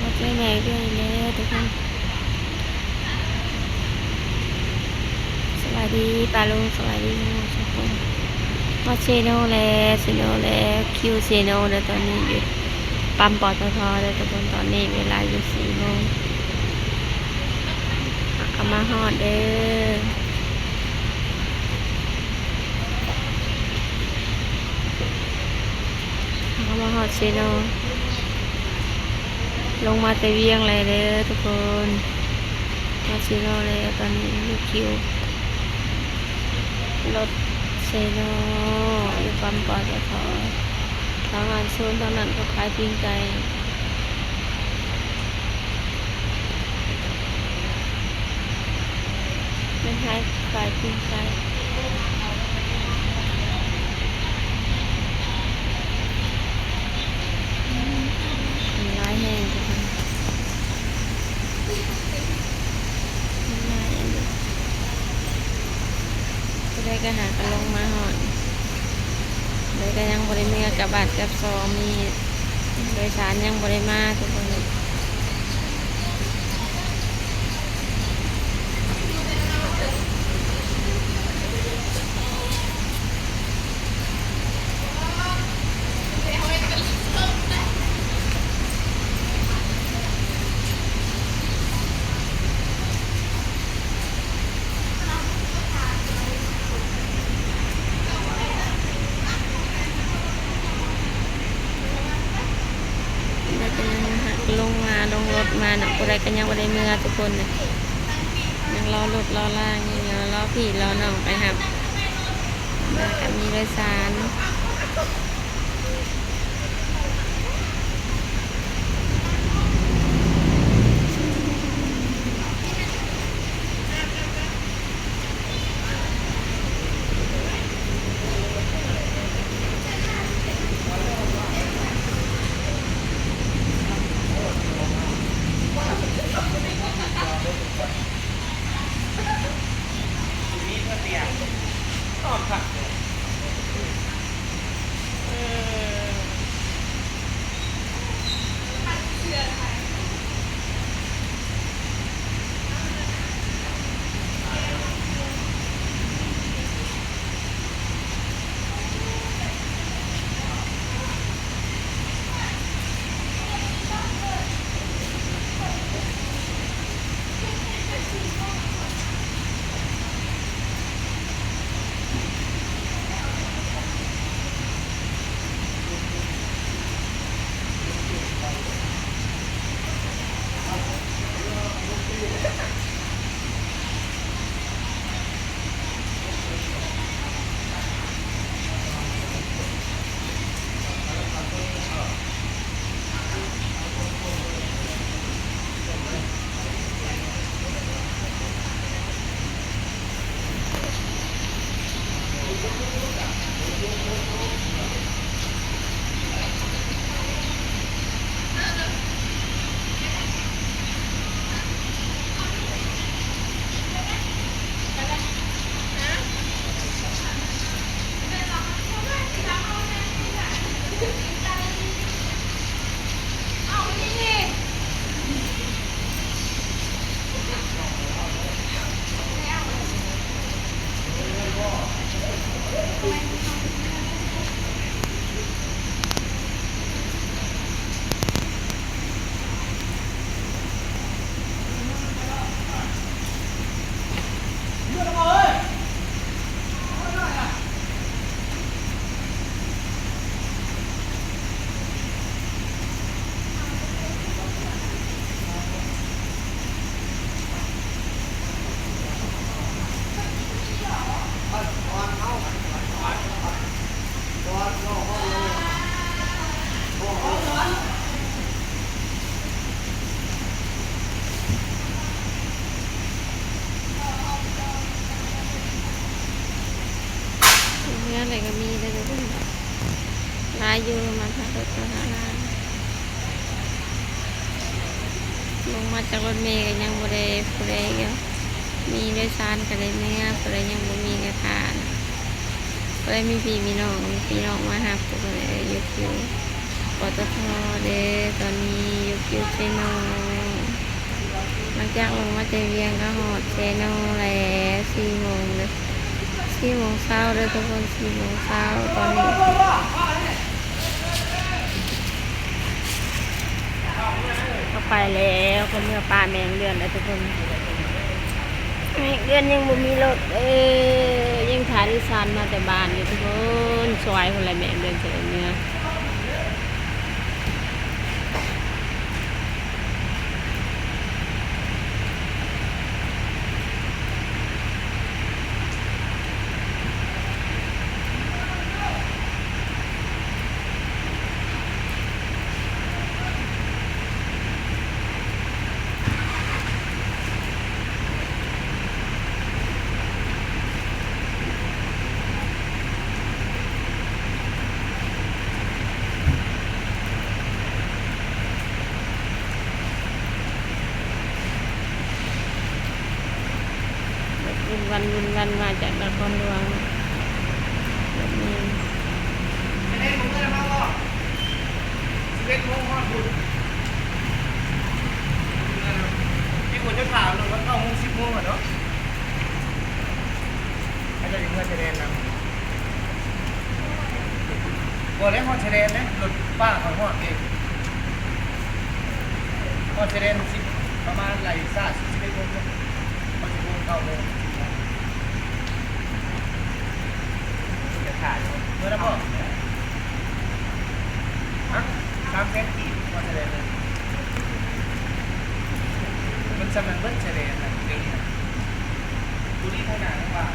มาเจอแม่ด้วยเลยทุกคนสวัสดีปาลุงสวัสดีทุกคนมาเชโนแล้วเชโนแล้วคิวเชโนแล้วตอนนี้อยู่ปั๊มปตทแล้วทุกคนตอนนี้เวลาอยู่4 โมงเอามาฮอดเด้อเอามาฮอดเชโนลงมาแต่เวียงเลยเด้อทุกคนมาเชโนแล้วตอนนี้อยู่คิวรถเซโนอยู่ปั๊มปตททางงานโซนทางนั้นก็ขายปิ้งไก่ไม่ให้ขายปิ้งไก่ร้ายแห้งทุกคนร้ายอันนี้ก็ได้ก็หากันลงมาหอนเลยก็ยังบริเมียกับบาดกับซอมีโดยสารยังบริมาทุกคนแล้วก็ยังหักลงมาลงรถมาหนักอะไรก็ยังบริเมียทุกคนเนี่ยยังรอรถรอล่างยังรอพี่รอน้องไปครับมากับมีโดยสารอะไรก็มีเลยทุกคนลายอยู่มาทางรถมาทางลานลงมาจากรถเมย์ก็ยังบ่ได้ผู้ใดก็มีโดยสารกันเลยเนี่ยผู้ใดยังบ่มีกระทานผู้ใดมีพี่มีน้องมาหาผู้ใดอยู่ ปตทเด้ตอนนี้อยู่คิวเซโนหลังจากลงมาเตเวียงก็หอดเซโนแล้ว4 โมงเลย4 โมงเช้าเลยทุกคน4 โมงเช้าตอนนี้ก็ไปแล้วก็เมื่อปลาแมงเดือนแล้วทุกคนแมงเดือนยังบ่มีรถยังถ่ายดิสานมาแต่บ้านอยู่ทุกคนสวยคนละแมงเดือนเสร็จเนี่ย วุ่นวันมาจากนครหลวงแบบนี้ ไม่ได้ผมเมื่อมาก็11 โมงฮอดคุณที่คุณจะถามเลยว่า9 โมง 10 โมงเหรอเนาะอาจจะถึงเมื่อเชเดนนะบ่ได้ฮอดเชเดนนะรถป้าเขาฮอดเองฮอดเชเดนประมาณไหลซ่า11 โมงฮอด10 โมง9 โมงจะถ่ายเมื่อแล้วก็ฮะ3 เซนกี่ฮอดเชเดนเลยมันจำเป็นเบิ้ลเชเดนนะเดี๋ยวนี้นะดูนี่เท่านั้นว่า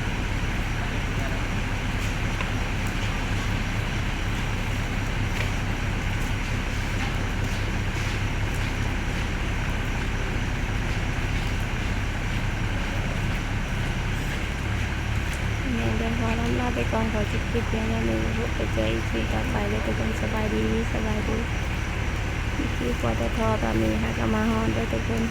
เนี่ยเดินพอล้ำลาไปก่อนขอจิบคลิปเพียงแค่นี้ไปเจออีกทีต่อไปเลยทุกคนสบายดีนี่คือปตทตอนนี้ค่ะก็มาฮอนด้วยทุกคน